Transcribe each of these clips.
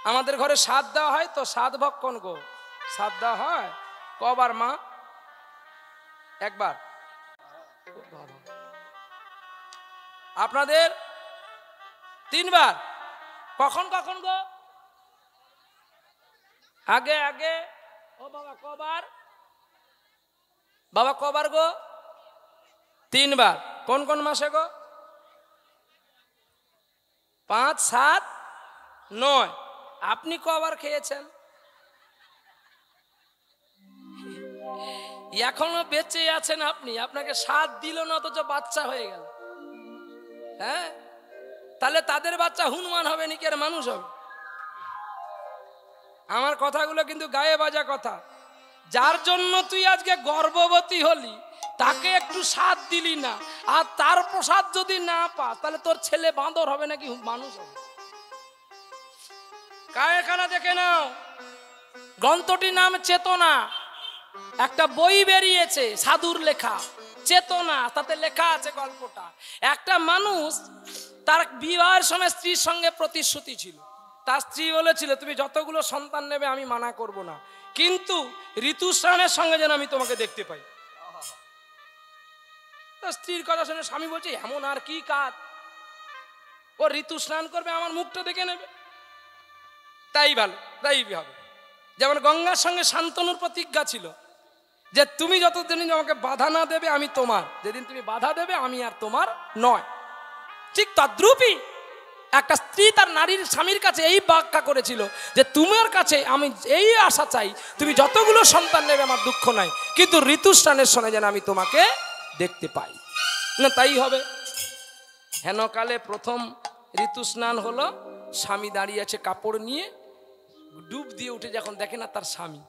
আমাদের ঘরে সাত দেওয়া হয় তো, সাত ভক্ষণ গো, সাত দেওয়া হয় কবার মা? একবার। আপনাদের তিনবার। কখন কখন গো? আগে আগে। ও বাবা কবার? বাবা কবার গো? তিনবার। কোন কোন মাসে গো? 5, 7, 9। আপনি কবার খেয়েছেন? এখনো বেঁচে আছেন আপনি, আপনাকে 7 দিল না অথচ বাচ্চা হয়ে গেল। হ্যাঁ, তাহলে তাদের বাচ্চা হনুমান হবে নাকি আর মানুষ হবে? আমার কথাগুলো কিন্তু গায়ে বাজা কথা। যার জন্য তুই আজকে গর্ভবতী হলি তাকে একটু স্বাদ দিলি না, আর তার প্রসাদ যদি না পা তাহলে তোর ছেলে বাঁদর হবে নাকি মানুষ হবে? কারখানা দেখে নাও, গ্রন্থটির নাম চেতনা। একটা বই বেরিয়েছে সাধুর লেখা, চেতনা। তাতে লেখা আছে গল্পটা, একটা মানুষ তার বিবাহের সময় স্ত্রীর সঙ্গে প্রতিশ্রুতি ছিল। তার স্ত্রী বলেছিল তুমি যতগুলো সন্তান নেবে আমি মানা করব না, কিন্তু ঋতুস্রানের সঙ্গে যেন আমি তোমাকে দেখতে পাই। তো স্ত্রীর কথা শুনে স্বামী বলছে এমন আর কি কাজ, ও ঋতু স্নান করবে আমার মুখটা দেখে নেবে, তাই ভালো, তাই হবে। যেমন গঙ্গার সঙ্গে শান্তনুর প্রতিজ্ঞা ছিল যে তুমি যতদিন আমাকে বাধা না দেবে আমি তোমার, যেদিন তুমি বাধা দেবে আমি আর তোমার নয়। ঠিক তদ্রূপই একটা স্ত্রী তার নারীর স্বামীর কাছে এই বাক্যা করেছিল যে তোমার কাছে আমি এই আশা চাই, তুমি যতগুলো সন্তান নেবে আমার দুঃখ নাই, কিন্তু ঋতুস্নানের সময় যেন আমি তোমাকে দেখতে পাই। না তাই হবে। হেনকালে প্রথম ঋতুস্নান হলো, স্বামী দাঁড়িয়ে আছে কাপড় নিয়ে, ডুব দিয়ে উঠে যখন দেখে না তার স্বামী।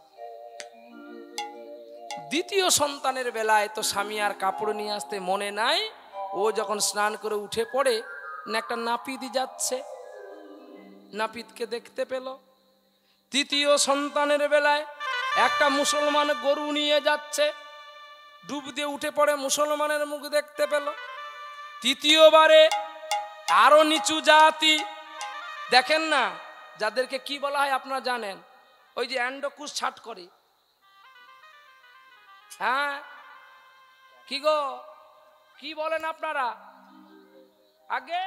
দ্বিতীয় সন্তানের বেলায় তো স্বামী আর কাপড় নিয়ে আসতে মনে নাই, ও যখন স্নান করে উঠে পড়ে না একটা নাপিত যাচ্ছে, নাপিতকে দেখতে পেল। তৃতীয় সন্তানের বেলায় একটা মুসলমান গরু নিয়ে যাচ্ছে, ডুব দিয়ে উঠে পড়ে মুসলমানের মুখ দেখতে পেল। তৃতীয়বারে আরো নিচু জাতি, দেখেন না যাদেরকে কি বলা হয় আপনারা জানেন, ওই যে অ্যান্ডকুশ ছাট করে। হ্যাঁ কি গো, কি বলেন আপনারা? আগে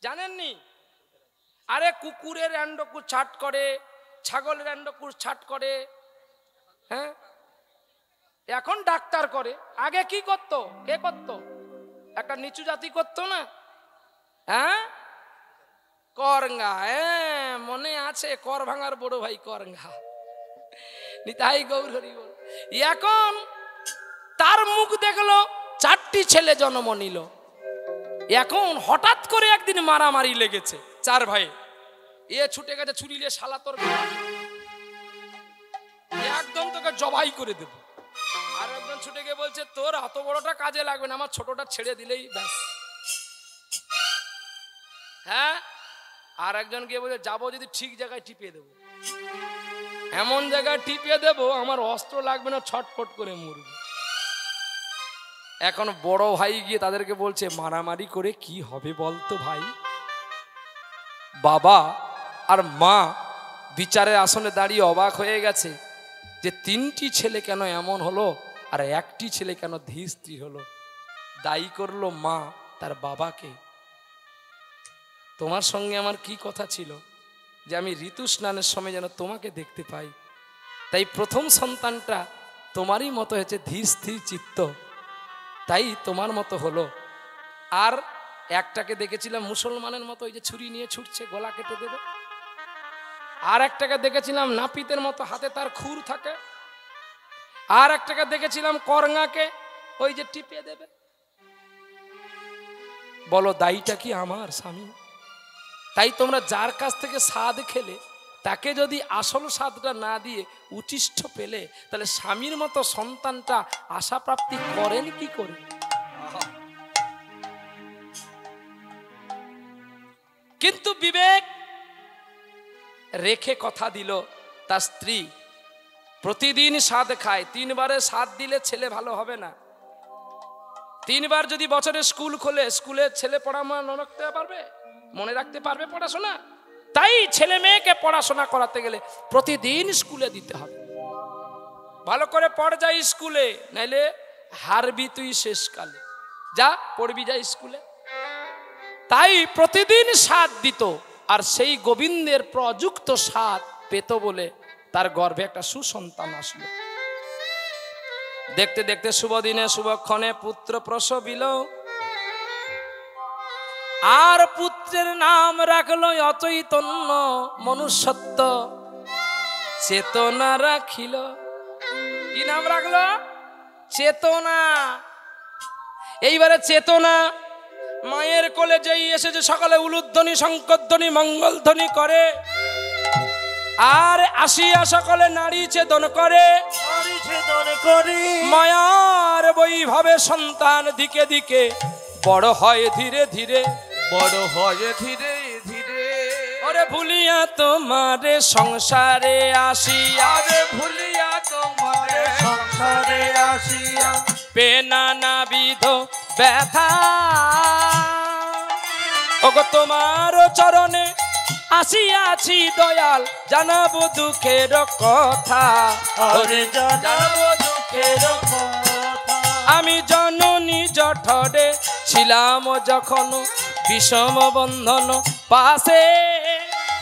জানেননি? আরে কুকুরের অ্যান্ডকুশ ছাট করে, ছাগলের অ্যান্ডকুশ ছাট করে। হ্যাঁ, এখন ডাক্তার করে, আগে কি করতো? কে করতো? একটা নিচু জাতি করতো না? হ্যাঁ, করঙ্গা। হ্যাঁ মনে আছে, কর ভাঙার বড় ভাই করঙ্গা, নিতাই গৌর হরি বল। এখন তার মুখ দেখলো, 4টি ছেলে জন্ম নিল। এখন হঠাৎ করে একদিন মারামারি লেগেছে 4 ভাই। এ ছুটে গেছে ছুরি নিয়ে, শালা তোর একদম তোকে জবাই করে দেব। আর একজন ছুটে গিয়ে বলছে তোর এত বড়টা কাজে লাগবে না, আমার ছোটটা ছেড়ে দিলেই ব্যাস। হ্যাঁ, আর একজন গিয়ে বলছে যাবো যদি ঠিক জায়গায় টিপিয়ে দেবো, এমন জায়গায় টিপিয়ে দেবো আমার অস্ত্র লাগবে না, ছটফট করে মরবে। এখন বড় ভাই গিয়ে তাদেরকে বলছে মারামারি করে কি হবে বলতো ভাই? বাবা আর মা বিচারের আসনে দাঁড়িয়ে অবাক হয়ে গেছে যে 3টি ছেলে কেন এমন হলো আর 1টি ছেলে কেন ধীর স্ত্রী হলো। দায়ী করলো মা তার বাবাকে। তোমার সঙ্গে আমার কি কথা ছিল যে আমি ঋতু স্নানের সময় যেন তোমাকে দেখতে পাই, তাই প্রথম সন্তানটা তোমারই মতো হয়েছে ধীর স্থির চিত্ত, তাই তোমার মতো হলো। আর একটাকে দেখেছিলাম মুসলমানের মতো, ওই যে ছুরি নিয়ে ছুটছে গলা কেটে দেবে। আর একটাকে দেখেছিলাম নাপিতের মতো, হাতে তার খুর থাকে। আর একটাকে দেখেছিলাম করঙ্গাকে, ওই যে টিপে দেবে। বলো দায়ীটা কি আমার স্বামী? তাই তোমরা যার কাছ থেকে স্বাদ খেলে তাকে যদি আসল স্বাদটা না দিয়ে উচিষ্ঠ পেলে, তাহলে স্বামীর মতো সন্তানটা আশা প্রাপ্তি করেন কি করে? কিন্তু বিবেক রেখে কথা দিল, তার স্ত্রী প্রতিদিন স্বাদ খায়। 3 বারে স্বাদ দিলে ছেলে ভালো হবে না। 3 বার যদি বছরে স্কুল খোলে, স্কুলে ছেলে পড়া মনে রাখতে পারবে? মনে রাখতে পারবে পড়াশোনা? তাই ছেলে মেয়েকে পড়াশোনা করাতে গেলে প্রতিদিন স্কুলে দিতে হবে। ভালো করে পড় যাই স্কুলে, নাইলে হারবি তুই শেষকালে। যা পড়বি যা স্কুলে। তাই প্রতিদিন সাধ দিত, আর সেই গোবিন্দের প্রযুক্ত সাধ পেত বলে তার গর্ভে একটা সুসন্তান আসলো। দেখতে দেখতে শুভ দিনে শুভক্ষণে পুত্র প্রসবিল, আর পুত্রের নাম রাখলো অচৈতন্য মনুষ্যত্ব চেতনা রাখিল। কি নাম রাখলো? চেতনা। এইবারে চেতনা মায়ের কোলে যেই এসেছে সকালে উলুধ্বনি শঙ্করধ্বনি মঙ্গলধ্বনি করে, আর আসিয়া সকলে নারী ছেদন করে। মায়ার বৈভবে সন্তান দিকে দিকে বড় হয় ধীরে ধীরে, বড় হয় ধীরে ধীরে। ওরে ভুলিয়া তোমারে সংসারে আসিয়া, আরে ভুলিয়া তোমারে সংসারে আসিয়া, নানাবিধ ব্যথা ওগো তোমার চরণে আসিয়াছি দয়াল, জানাবো দুঃখের কথা। আরে জানাবো দুঃখের কথা। আমি জননী জঠরে ছিলাম যখন বিষম বন্ধন পাশে,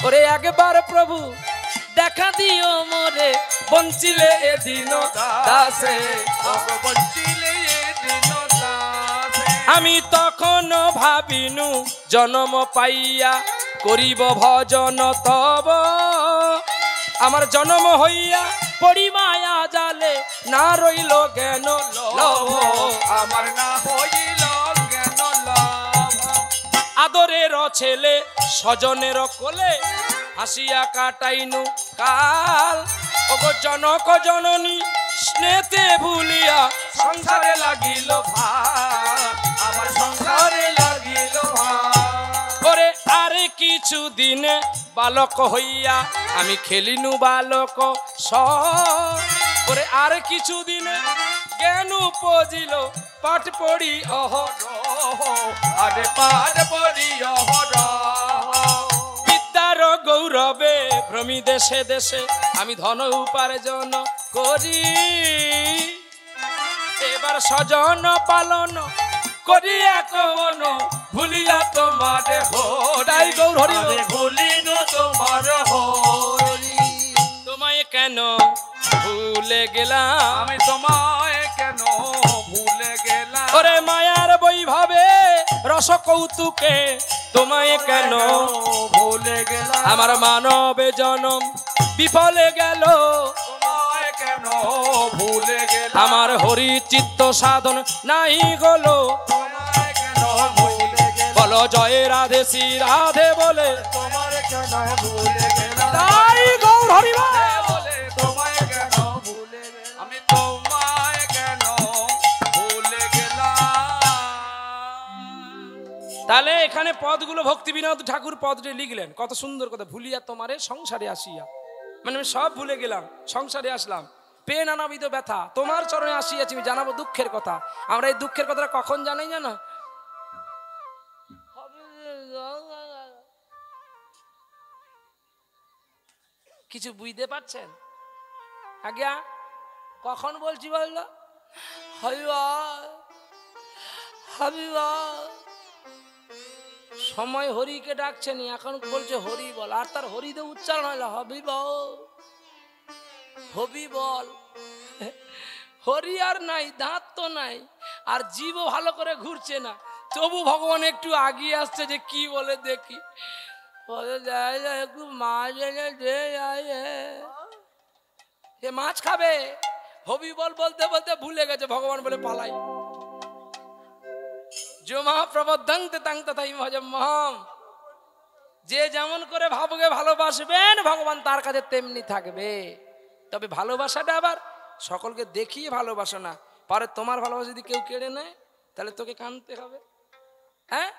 ওরে একবার প্রভু দেখা দিও মোরে, বঞ্চিলে এদিন দাসে। বঞ্চিলে এদিন দাসে। আমি তখন ভাবিনু জন্ম পাইয়া করিব ভজন তব, আমার জন্ম হইয়া পরিমায়া জালে না রইল জ্ঞান লভ, আমার না হইল জ্ঞান লাভ। আদরের ছেলে স্বজনের কোলে হাসিয়া কাটাইনু কাল, ওগো জনক জননী স্নেতে ভুলিয়া সংসারে লাগিল ভার, আমার সংসারে লাগিল ভার। ওরে আর কিছু দিনে বালক হইয়া আমি খেলিনু বালক ওরে আর কিছু দিনে জ্ঞান উপজিল, পাঠ পড়ি অহরহ, আরে পাঠ পড়ি অহরহ। বিদ্যার গৌরবে ভ্রমি দেশে দেশে আমি ধন উপার্জন করি, এবার স্বজন পালন করিয়া কমন ভুলিয়া তোমারে হরি। গৌর হরি ভুলিনু তোমার হরি। তোমায় কেন ভুলে গেলাম, আমি তোমায় কেন ভুলে গেলাম। ওরে মায়ার বৈভবে রস কৌতুকে তোমায় কেন ভুলে গেলাম। আমার মানবে জনম বিফলে গেল, তোমায় কেন ভুলে গেলাম। আমার হরি চিত্ত সাধন নাই হলো, তোমায় কেন ভুলে গেলাম। বলো জয় রাধে শ্রী রাধে বলে, তোমার কেন ভুলে গেলাম। তাই গৌর হরি বলে তোমায় কেন ভুলে গেলাম। আমি তোমায় কেন ভুলে গেলাম। তাহলে এখানে পদগুলো ভক্তি বিনোদ ঠাকুর পদটি লিখলেন, কত সুন্দর কথা। ভুলিয়া তোমারে সংসারে আসিয়া, মানে আমি সব ভুলে গেলাম, সংসারে আসলাম, পেয়ে নানাবিধ ব্যথা তোমার চরণে আসিয়াছি, আমি জানাবো দুঃখের কথা। আমরা এই দুঃখের কথাটা কখন জানাই জানো? কিছু বুঝতে পারছেন? আজ্ঞা কখন বলছি বললো? হবিবা হবিবা, সময় হরিকে ডাকছেনি, এখন বলছে হরি বল, আর তার হরিতে উচ্চারণ হলো হবিবা হবি বল। হরি আর নাই, দাঁত তো নাই, আর জীবও ভালো করে ঘুরছে না, তবু ভগবান একটু আগিয়ে আসছে যে কি বলে দেখি। একটু মাছ এনে দে, এ মাছ খাবে। হবি বল বলতে বলতে ভুলে গেছে, ভগবান বলে পালাই। জমা প্রবদ্ধংতে তাংতে তাই ভজম মহম, যে যেমন করে ভাবকে ভালোবাসবেন ভগবান তার কাছে তেমনি থাকবে। তবে ভালোবাসাটা আবার সকলকে দেখিয়ে ভালোবাসা না, পরে তোমার ভালোবাসা যদি কেউ কেড়ে নেয় তাহলে তোকে কাঁদতে হবে। হ্যাঁ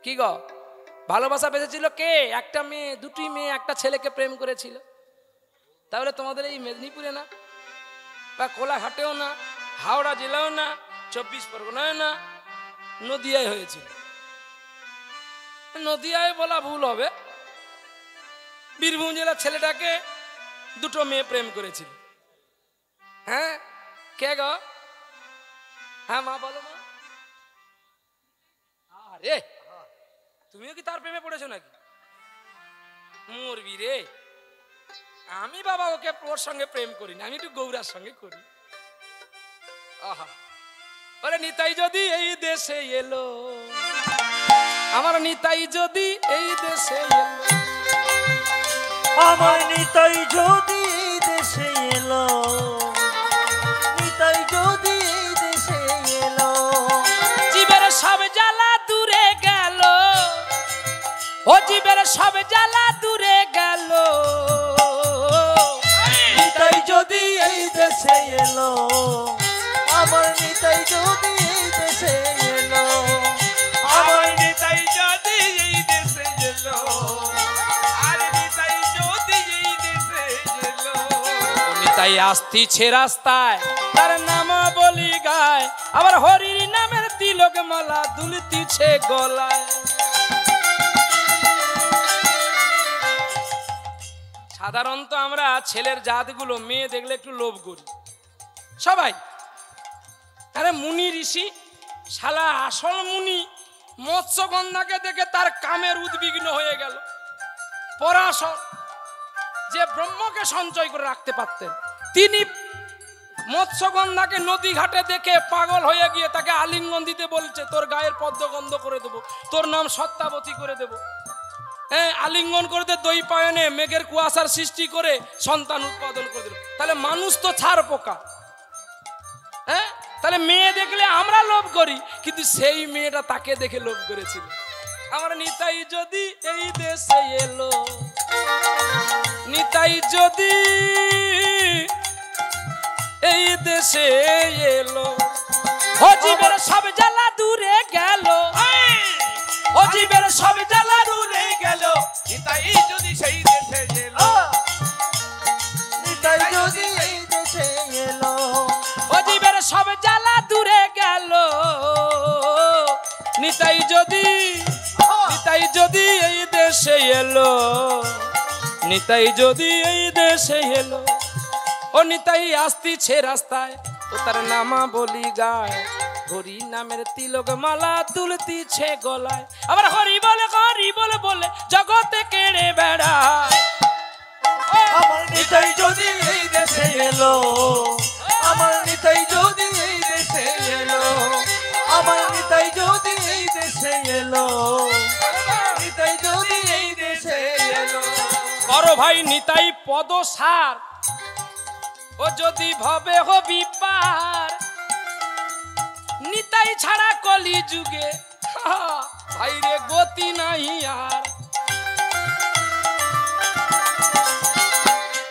কি গো, ভালোবাসা বেঁচেছিল কে? একটা মেয়ে, দুটি মেয়ে একটা ছেলেকে প্রেম করেছিল। তাহলে তোমাদের এই মেদিনীপুরে না, বা কোলাঘাটেও না, হাওড়া জেলাও না, 24 পরগনায় না, নদিয়ায় হয়েছিল। নদিয়ায় বলা ভুল হবে, বীরভূম জেলার ছেলেটাকে দুটো মেয়ে প্রেম করেছিল। হ্যাঁ, কে গো? হ্যাঁ মা, বলো মা। আরে তুমিও কি তার প্রেমে পড়েছো নাকি? মরবি রে। আমি বাবা ওকে ওর সঙ্গে প্রেম করি না, আমি একটু গৌরার সঙ্গে করি। আহা, বলে নিতাই যদি এই দেশে এলো, আমার নিতাই যদি এই দেশে এলো, আমার নিতাই যদি এই দেশে এলো, নিতাই যদি এই দেশে এলো, জীবের সব জ্বালা দূরে গেল, ও জীবের সব জ্বালা দূরে গেল, নিতাই যদি এই দেশে এলো, আমার নিতাই যদি এই দেশে এলো, আমার নিতাই যদি এই দেশে এলো, আর নিতাই যদি এই দেশে এলো, নিতাই আসতিছে রাস্তায়, তার নাম বলি গায়, আবার হরির নামের তিলক মালা দুলতিছে গলায়। সাধারণত আমরা ছেলের জাতগুলো মেয়ে দেখলে একটু লোভ করি সবাই। আরে মুনি ঋষি, শালা আসল মুনি মৎস্যগন্ধাকে দেখে তার কামের উদ্বিগ্ন হয়ে গেল। পরাশর যে ব্রহ্মকে সঞ্চয় করে রাখতে পারতেন, তিনি মৎস্যগন্ধাকে নদী ঘাটে দেখে পাগল হয়ে গিয়ে তাকে আলিঙ্গন দিতে বলছে, তোর গায়ের পদ্মগন্ধ করে দেবো, তোর নাম সত্যাবতী করে দেবো। হ্যাঁ, আলিঙ্গন করে দে, দই পায়নে মেঘের কুয়াশার সৃষ্টি করে সন্তান উৎপাদন করে দিল। তাহলে মানুষ তো ছাড় পোকা। হ্যাঁ, তাহলে মেয়ে দেখলে আমরা লোভ করি, কিন্তু সেই মেয়েটা তাকে দেখে লোভ করেছিল। আমার নিতাই যদি এই দেশে এলো, নিতাই যদি এই দেশে এলো, ও জীবের সব জ্বালা দূরে গেল, ও জীবের সব জ্বালা দূরে গেল, নিতাই যদি সেই দেশে এলো, নিতাই যদি এই দেশে এলো, ও জীবের সব জ্বালা দূরে গেল, নিতাই যদি, নিতাই যদি এই দেশে এলো, নিতাই যদি এই দেশে এলো, ও নিতাই আসতিছে রাস্তায়, ও তার নামা বলি গায়, হরি নামের তিলক মালা তুলতিছে গলায়, আবার হরি বলে বলে জগতে কেড়ে বেড়ায়। আমার নিতাই যদি এই দেশে এলো, আমার নিতাই যদি এই দেশে এলো, আমার নিতাই যদি এই দেশে এলো, নিতাই যদি এই দেশে এলো, করো ভাই নিতাই পদসার, ও যদি ভবে হবি পার, নিতাই ছাড়া কলি যুগে ভাইরে গতি নাই আর।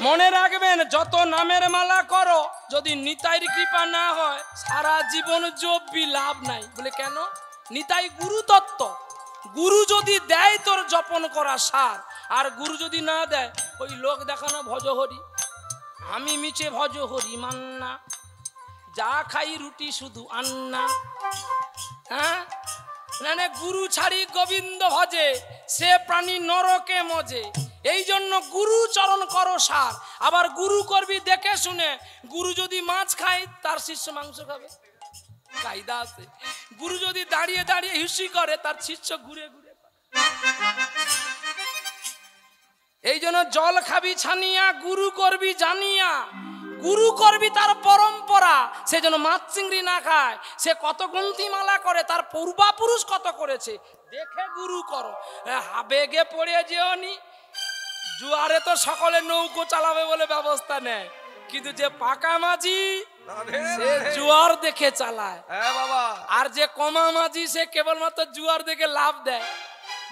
মনে রাখবেন, যত নামের মালা করো, যদি নিতাইর কৃপা না হয় সারা জীবন জপবি লাভ নাই। বলে কেন? নিতাই গুরু তত্ত্ব। গুরু যদি দেয় তোর জপন করা সার, আর গুরু যদি না দেয় ওই লোক দেখানো ভজহরি, আমি মিছে ভজহরি মান্না, যা খাই রুটি শুধু আন্না। হ্যাঁ, মানে গুরু ছাড়ি গোবিন্দ ভজে, সে প্রাণী নরকে মজে। এই জন্য গুরু চরণ করো সার। আবার গুরু করবি দেখে শুনে, গুরু যদি মাছ খায় তার শিষ্য মাংস খাবে, কায়দা আছে। গুরু যদি দাঁড়িয়ে দাঁড়িয়ে হিসি করে, তার শিষ্য ঘুরে ঘুরে। এই জন্য জল খাবি ছানিয়া, গুরু করবি জানিয়া। গুরু করবি তার পরম্পরা, সে যেন মাছ চিংড়ি না খায়, সে কত গ্রন্থি মালা করে, তার পূর্বাপুরুষ কত করেছে দেখে গুরু করো। আবেগে পড়ে যেওনি, জুয়ারে তো সকলে নৌকো চালাবে বলে ব্যবস্থা নেয়, কিন্তু যে পাকা মাঝি সে জুয়ার দেখে চালায়। হ্যাঁ বাবা, আর যে কমা মাঝি সে কেবলমাত্র জুয়ার দেখে লাভ দেয়।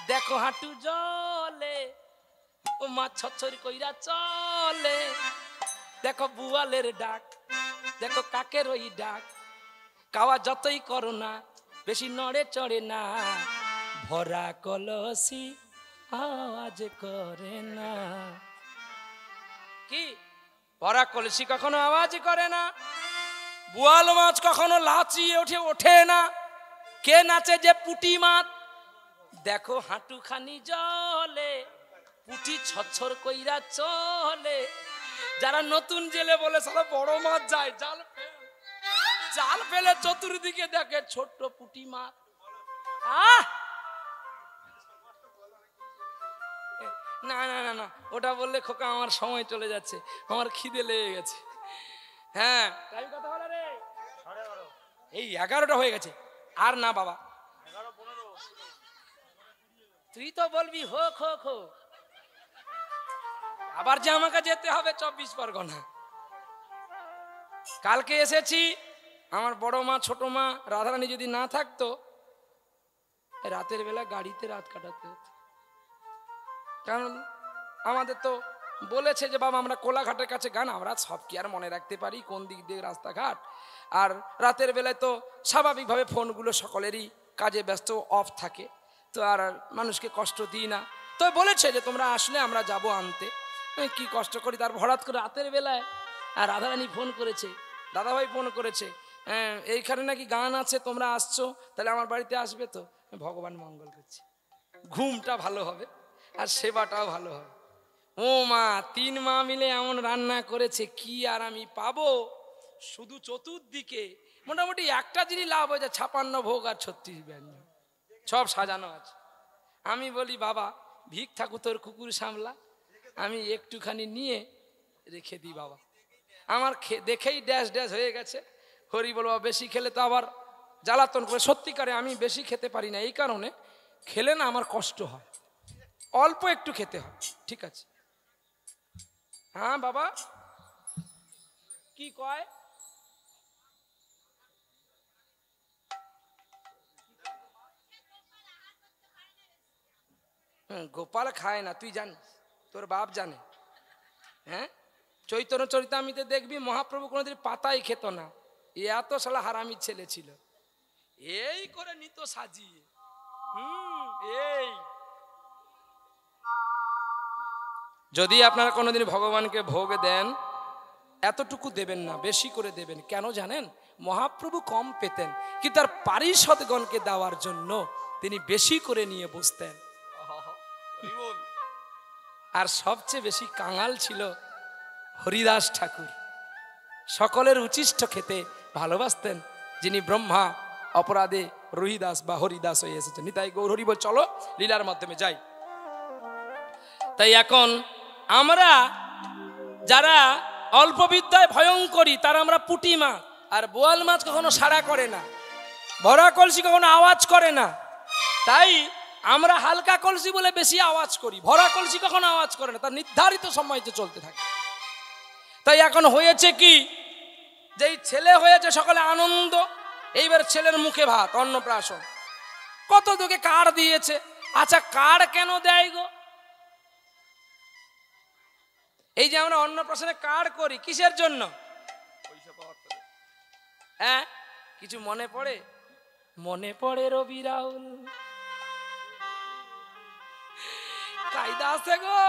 দেখো হাঁটু জলে, ও মাছ ছচ্ছরি কইরা চলে, দেখো বুয়ালের ডাক, দেখো কাকের ওই ডাক, কাওয়া যতই করো না বেশি নড়ে চড়ে না, ভরা কলসি আওয়াজ করে না। কি ভরা কলসি কখনো আওয়াজ করে না, বুয়াল মাছ কখনো লাচিয়ে ওঠে না। কে নাচে? যে পুটি মাছ। দেখো হাঁটুখানি জলে পুটি ছচ্ছর কইরা চলে। যারা নতুন জেলে বলে সালা বড় মাছ যায়, জাল ফেলে চতুর্দিকে দেখে ছোট্ট পুঁটি মাছ। না না না না, ওটা বললে খোকা আমার সময় চলে যাচ্ছে, আমার খিদে লেগে গেছে। হ্যাঁ টাইম কত হলো রে? এই 11টা হয়ে গেছে। আর না বাবা, তুই তো বলবি হোক হোক হোক, আবার যে আমাকে যেতে হবে 24 পরগনা। কালকে এসেছি, আমার বড় মা ছোট মা রাধারানী যদি না থাকতো, রাতের বেলা গাড়িতে রাত কাটাতে হতো। কারণ আমাদের তো বলেছে যে বাবা আমরা কোলাঘাটের কাছে গান, আমরা সব কি আর মনে রাখতে পারি কোন দিক দিয়ে রাস্তাঘাট। আর রাতের বেলায় তো স্বাভাবিকভাবে ফোনগুলো সকলেরই কাজে ব্যস্ত অফ থাকে, তো আর মানুষকে কষ্ট দিই না। তো বলেছে যে তোমরা আসলে আমরা যাব আনতে, কি কষ্ট করি। তার হঠাৎ করে রাতের বেলায় আর রাধারানী ফোন করেছে, দাদাভাই ফোন করেছে, এইখানে নাকি গান আছে, তোমরা আসছো, তাহলে আমার বাড়িতে আসবে তো। ভগবান মঙ্গল করছে, ঘুমটা ভালো হবে আর সেবাটাও ভালো হবে। ও মা, 3 মা মিলে এমন রান্না করেছে, কি আর আমি পাবো। শুধু চতুর্দিকে মোটামুটি একটা জিনিস লাভ হয়ে যায়, 56 ভোগ আর 36 ব্যঞ্জন সব সাজানো আছে। আমি বলি বাবা ভিক ঠাকুর তোর কুকুর সামলা, আমি একটুখানি নিয়ে রেখে দিই বাবা। আমার দেখেই ড্যাশ ড্যাশ হয়ে গেছে। হরি বল, বেশি খেলে তো আবার জ্বালাতন করে। সত্যিকারে আমি বেশি খেতে পারি না, এই কারণে খেলে না আমার কষ্ট হয়, অল্প একটু খেতে হয়। ঠিক আছে? হ্যাঁ বাবা কি কয়? গোপাল খায় না, তুই জানিস, তোর বাপ জানে। হ্যাঁ, চৈতন্য চরিতামৃতে দেখবি মহাপ্রভু কোনোদিন পাতাই খেত না। এত শালা হারামির ছেলে ছিল, এই করে নিত সাজিয়ে। এই যদি আপনারা কোনোদিন ভগবানকে ভোগ দেন, এতটুকু দেবেন না, বেশি করে দেবেন। কেন জানেন? মহাপ্রভু কম পেতেন, কিন্তু তার পারিষদগণকে দেওয়ার জন্য তিনি বেশি করে নিয়ে বসতেন। আর সবচেয়ে বেশি কাঙাল ছিল হরিদাস ঠাকুর। সকলের উচিষ্ট খেতে ভালোবাসতেন, যিনি ব্রহ্মা অপরাধে রহিদাস বা হরিদাস হয়ে এসেছেন। নিতাই গৌর হরি বল। চলো লীলার মাধ্যমে যাই। তাই এখন আমরা যারা অল্প বিদ্যায় ভয়ঙ্করী, তারা আমরা পুঁটি মাছ আর বোয়াল মাছ কখনো সাড়া করে না, ভরা কলসি কখনো আওয়াজ করে না। তাই আমরা হালকা কলসি বলে বেশি আওয়াজ করি, ভরা কলসি কখনো আওয়াজ করে না, তার নির্ধারিত সময়তে চলতে থাকে। তাই এখন হয়েছে কি, যেই ছেলে হয়েছে সকলে আনন্দ, এইবার ছেলের মুখে ভাত, অন্নপ্রাশন। কত তোকে কার্ড দিয়েছে। আচ্ছা কার্ড কেন দেয় গো? এই যে আমরা অন্নপ্রাশনে কার্ড করি, কিসের জন্য? হ্যাঁ, কিছু মনে পড়ে? মনে পড়ে রবি রাহুল, কায়দা আছে গো।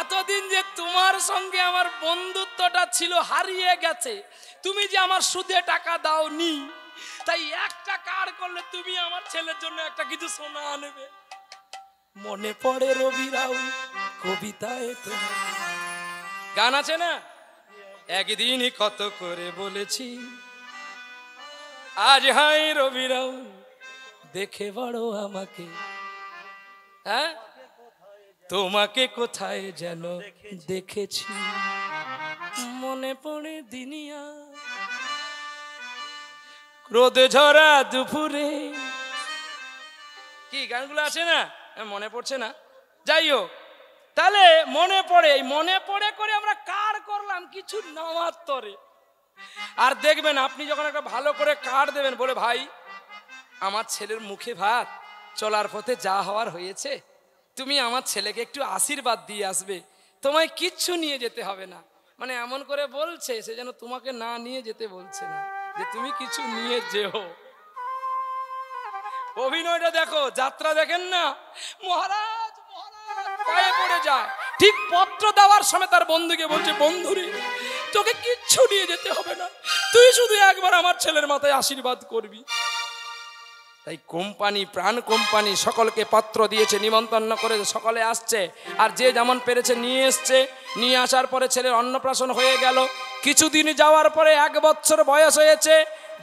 এতদিন যে তোমার সঙ্গে আমার বন্ধুত্বটা ছিল হারিয়ে গেছে, তুমি যে আমার সুদে টাকা দাওনি, তাই একটা কার্ড করলে তুমি আমার ছেলের জন্য একটা কিছু সোনা আনবে। মনে পড়ে রবি রাহুল কবিতায় তো গান আছে না, একদিনই কত করে বলেছি, আজ হাই রবি রাহুল দেখে বড় আমাকে। হ্যাঁ, তোমাকে কোথায় যেন দেখেছি, মনে পড়ে দিনিয়া রোদে ঝরা দুপুরে। কি গানগুলো আছে না, মনে পড়ছে না। যাই হোক, তাহলে মনে পড়ে, মনে পড়ে করে আমরা কার করলাম কিছু নামার তরে। আর দেখবেন আপনি যখন একটা ভালো করে কার্ড দেবেন, বলে ভাই আমার ছেলের মুখে ভাত, চলার পথে যা হওয়ার হয়েছে, তুমি আমার ছেলেকে একটু আশীর্বাদ দিয়ে আসবে, তোমায় কিচ্ছু নিয়ে যেতে হবে না। মানে এমন করে বলছে সে যেন তোমাকে না নিয়ে যেতে বলছে না, যে তুমি কিছু নিয়ে যেও। অভিনয়টা দেখো, যাত্রা দেখেন না, মহারাজ পায়ে পড়ে যায়, ঠিক পত্র দেওয়ার সময় তার বন্ধুকে বলছে, বন্ধুরে তোকে কিচ্ছু নিয়ে যেতে হবে না, তুই শুধু একবার আমার ছেলের মাথায় আশীর্বাদ করবি। তাই কোম্পানি, প্রাণ কোম্পানি সকলকে পত্র দিয়েছে, নিমন্ত্রণ করে সকলে আসছে। আর যে যেমন পেরেছে নিয়ে এসছে। নিয়ে আসার পরে ছেলের অন্নপ্রাশন হয়ে গেল। কিছুদিন যাওয়ার পরে 1 বছর বয়স হয়েছে,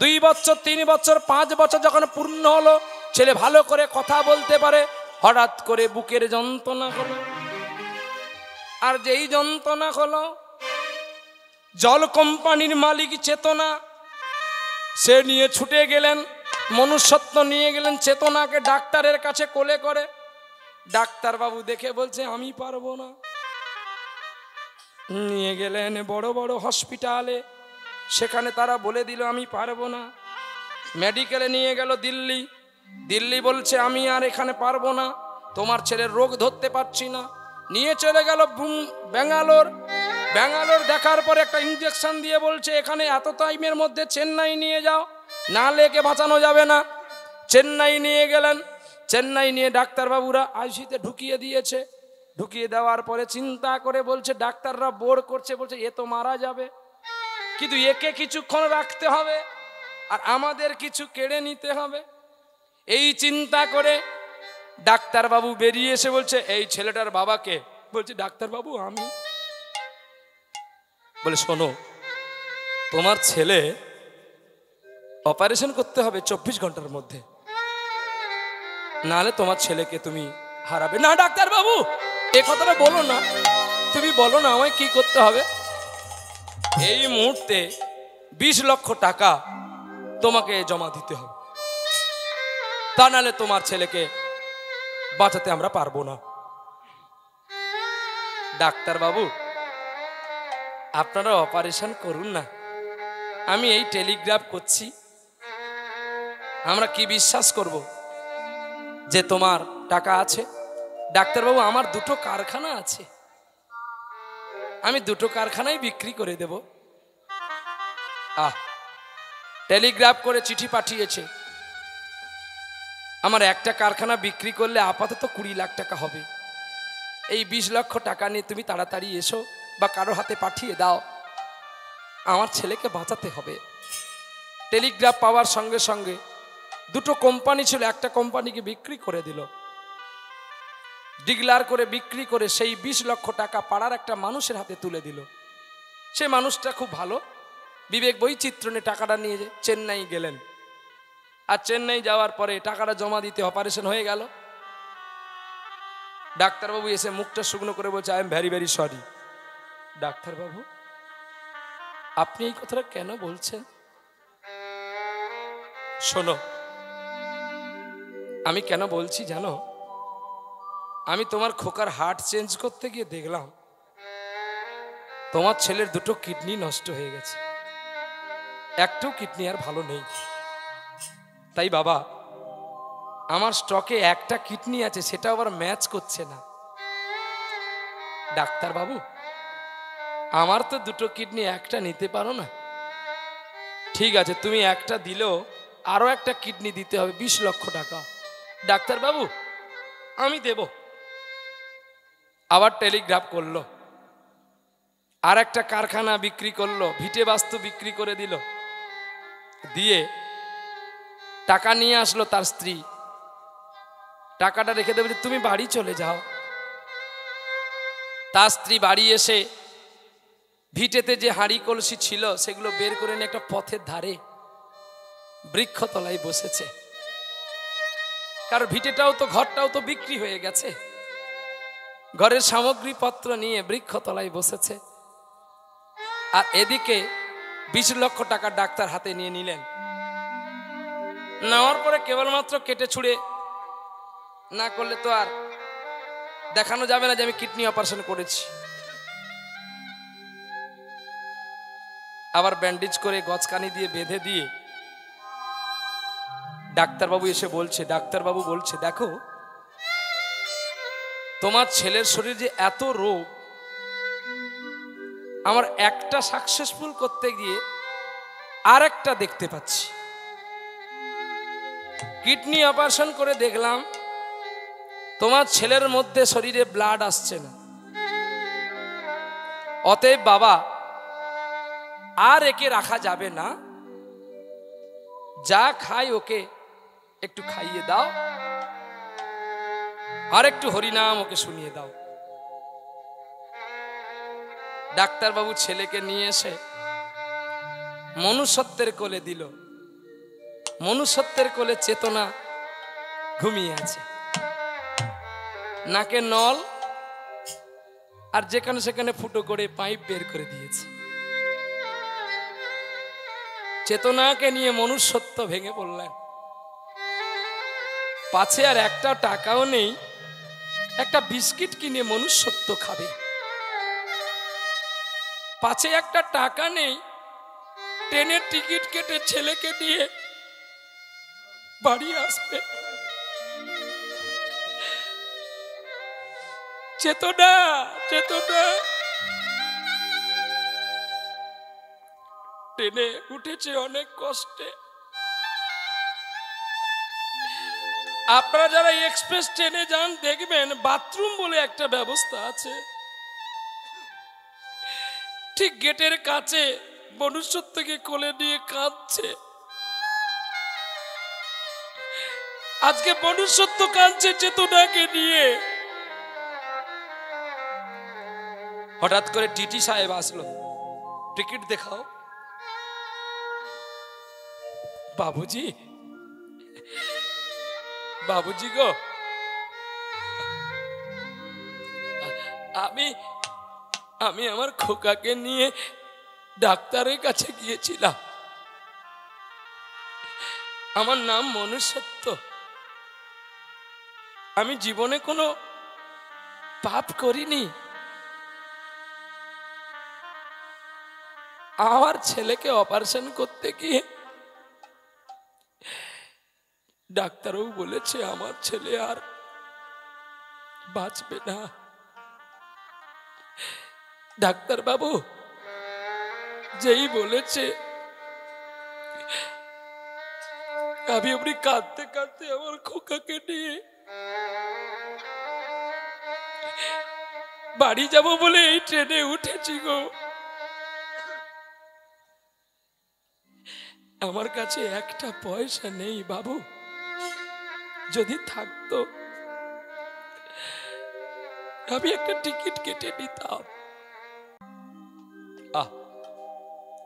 2 বছর, 3 বছর, 5 বছর যখন পূর্ণ হলো, ছেলে ভালো করে কথা বলতে পারে। হঠাৎ করে বুকের যন্ত্রণা হলো। আর যেই যন্ত্রণা হলো, জল কোম্পানির মালিক চেতনা, সে নিয়ে ছুটে গেলেন, মনুষ্যত্ব নিয়ে গেলেন চেতনাকে ডাক্তারের কাছে কোলে করে। ডাক্তারবাবু দেখে বলছে আমি পারবো না। নিয়ে গেলেন বড় বড় হসপিটালে, সেখানে তারা বলে দিল আমি পারবো না। মেডিকেলে নিয়ে গেল দিল্লি, দিল্লি বলছে আমি আর এখানে পারবো না, তোমার ছেলের রোগ ধরতে পারছি না। নিয়ে চলে গেল ব্যাঙ্গালোর, ব্যাঙ্গালোর দেখার পরে একটা ইঞ্জেকশন দিয়ে বলছে এখানে এত টাইমের মধ্যে চেন্নাই নিয়ে যাও, না লেকে বাঁচানো যাবে না। চেন্নাই নিয়ে গেলেন, চেন্নাই নিয়ে ডাক্তারবাবুরা আইসিতে ঢুকিয়ে দিয়েছে। ঢুকিয়ে দেওয়ার পরে চিন্তা করে বলছে, ডাক্তাররা বোর করছে, বলছে এ তো মারা যাবে, কিন্তু একে কিছুক্ষণ রাখতে হবে আর আমাদের কিছু কেড়ে নিতে হবে। এই চিন্তা করে ডাক্তারবাবু বেরিয়ে এসে বলছে এই ছেলেটার বাবাকে, বলছে ডাক্তারবাবু আমি। বলে শোনো, তোমার ছেলে অপারেশন করতে হবে 24 ঘন্টার মধ্যে, নাহলে তোমার ছেলেকে তুমি হারাবে। না ডাক্তারবাবু এ কথাটা বলো না, তুমি বলো না আমায় কি করতে হবে। এই মুহূর্তে 20 লক্ষ টাকা তোমাকে জমা দিতে হবে, তা নাহলে তোমার ছেলেকে বাঁচাতে আমরা পারবো না। ডাক্তারবাবু আপনারা অপারেশন করুন না, আমি এই টেলিগ্রাফ করছি, আমরা কি বিশ্বাস করব যে তোমার টাকা আছে? ডাক্তারবাবু আমার 2টো কারখানা আছে, আমি 2টো কারখানায় বিক্রি করে দেব। টেলিগ্রাফ করে চিঠি পাঠিয়েছে, আমার একটা কারখানা বিক্রি করলে আপাতত 20 লাখ টাকা হবে। এই 20 লক্ষ টাকা নিয়ে তুমি তাড়াতাড়ি এসো বা কারো হাতে পাঠিয়ে দাও, আমার ছেলেকে বাঁচাতে হবে। টেলিগ্রাফ পাওয়ার সঙ্গে সঙ্গে 2টো কোম্পানি ছিল, একটা কোম্পানিকে বিক্রি করে দিল, ডিগলার করে বিক্রি করে সেই 20 লক্ষ টাকা পাড়ার একটা মানুষের হাতে তুলে দিল। সে মানুষটা খুব ভালো, বিবেক বৈচিত্র্যে টাকাটা নিয়ে চেন্নাই গেলেন। আর চেন্নাই যাওয়ার পরে টাকাটা জমা দিতে অপারেশন হয়ে গেল। ডাক্তারবাবু এসে মুখটা শুকনো করে বলছে I am very very sorry. ডাক্তারবাবু আপনি এই কথাটা কেন বলছেন? শোনো, আমি কেন বলছি জানো? আমি তোমার খোকার হার্ট চেঞ্জ করতে গিয়ে দেখলাম তোমার ছেলের 2টো কিডনি নষ্ট হয়ে গেছে, একটাও কিডনি আর ভালো নেই। তাই বাবা আমার স্টকে একটা কিডনি আছে, সেটা আবার ম্যাচ করছে না। ডাক্তারবাবু আমার তো 2টো কিডনি, একটা নিতে পারো না? ঠিক আছে তুমি একটা দিলেও আরো একটা কিডনি দিতে হবে 20 লক্ষ টাকা। ডাক্তারবাবু আমি দেব। আবার টেলিগ্রাফ করলো, আর একটা কারখানা বিক্রি করলো, ভিটে বাস্তু বিক্রি করে দিল, দিয়ে টাকা নিয়ে আসলো তার স্ত্রী, টাকাটা রেখে দেবে, তুমি বাড়ি চলে যাও। তার স্ত্রী বাড়ি এসে ভিটেতে যে হাঁড়ি কলসি ছিল সেগুলো বের করে নিয়ে একটা পথের ধারে বৃক্ষতলায় বসেছে, কারণ ভিটেটাও তো ঘরটাও তো বিক্রি হয়ে গেছে, ঘরের সামগ্রীপত্র নিয়ে বৃক্ষতলায় বসেছে। আর এদিকে 20 লক্ষ টাকা ডাক্তার হাতে নিয়ে নিলেন। নেওয়ার পরে কেবলমাত্র কেটে ছুঁড়ে না করলে তো আর দেখানো যাবে না যে আমি কিডনি অপারেশন করেছি। আবার ব্যান্ডেজ করে গজকানি দিয়ে বেঁধে দিয়ে ডাক্তারবাবু এসে বলছে, ডাক্তারবাবু বলছে দেখো তোমার ছেলের শরীরে যে এত রোগ, আমার একটা সাকসেসফুল করতে গিয়ে আর একটা দেখতে পাচ্ছি। কিডনি অপারেশন করে দেখলাম তোমার ছেলের মধ্যে শরীরে ব্লাড আসছে না। অতএব বাবা আর একে রাখা যাবে না, যা খাই ওকে একটু খাইয়ে দাও, আর একটু হরিনাম ওকে শুনিয়ে দাও। ডাক্তারবাবু ছেলেকে নিয়ে এসে মনুষ্যত্বের কোলে দিল। মনুষ্যত্বের কোলে চেতনা ঘুমিয়ে আছে, নাকে নল আর যেখানে সেখানে ফুটো করে পাইপ বের করে দিয়েছে। চেতনাকে নিয়ে মনুষ্যত্ব ভেঙে পড়লেন। পাছে আর একটা টাকাও নেই, একটা বিস্কিট কিনে মনুষ্যত্ব খাবে। পাছে একটা টাকা নেই, ট্রেনের টিকিট কেটে ছেলেকে দিয়ে বাড়ি আসবে। চেতনা, চেতনা ট্রেনে উঠেছে অনেক কষ্টে। আপনারা যারা এক্সপ্রেস ট্রেনে যান দেখবেন বাথরুম বলে একটা ব্যবস্থা আছে। ঠিক গেটের কাছে মনুষ্যত্বকে কোলে নিয়ে কাঁদছে। আজকে মনুষ্যত্ব কাঁদছে চেতনাকে নিয়ে। হঠাৎ করে টিটি সাহেব আসলো, টিকিট দেখাও। বাবুজি, বাবুজি গো, আমি আমার খোকাকে নিয়ে ডাক্তারের কাছে গিয়েছিলাম। আমার নাম মনুষ্যত্ব। আমি জীবনে কোনো পাপ করিনি। আমার ছেলেকে অপারেশন করতে গিয়ে ডাক্তারও বলেছে আমার ছেলে আর বাঁচবে না। ডাক্তার বাবু যেই বলেছে আমি আপনি কাঁদতে কাঁদতে আমার খোকাকে নিয়ে বাড়ি যাব বলে এই ট্রেনে উঠেছি গো। আমার কাছে একটা পয়সা নেই বাবু, যদি থাকতো আমি একটা টিকিট কেটে নিতাম।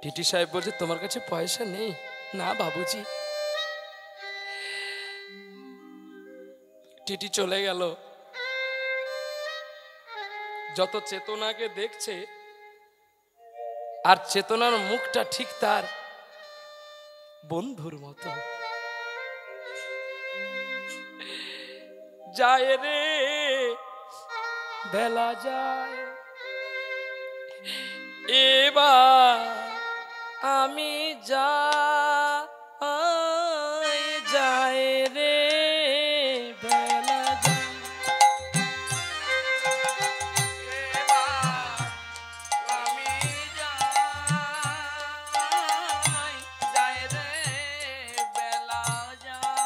টিটি সাহেব বলছে তোমার কাছে পয়সা নেই? না বাবুজি। টিটি চলে গেল। যত চেতনাকে দেখছে আর চেতনার মুখটা ঠিক তার বন্ধুর মতো। যায় রে বেলা যায়, এবার আমি যাই রে বেলা যায়। এবার আমি যাই রে বেলা যায়।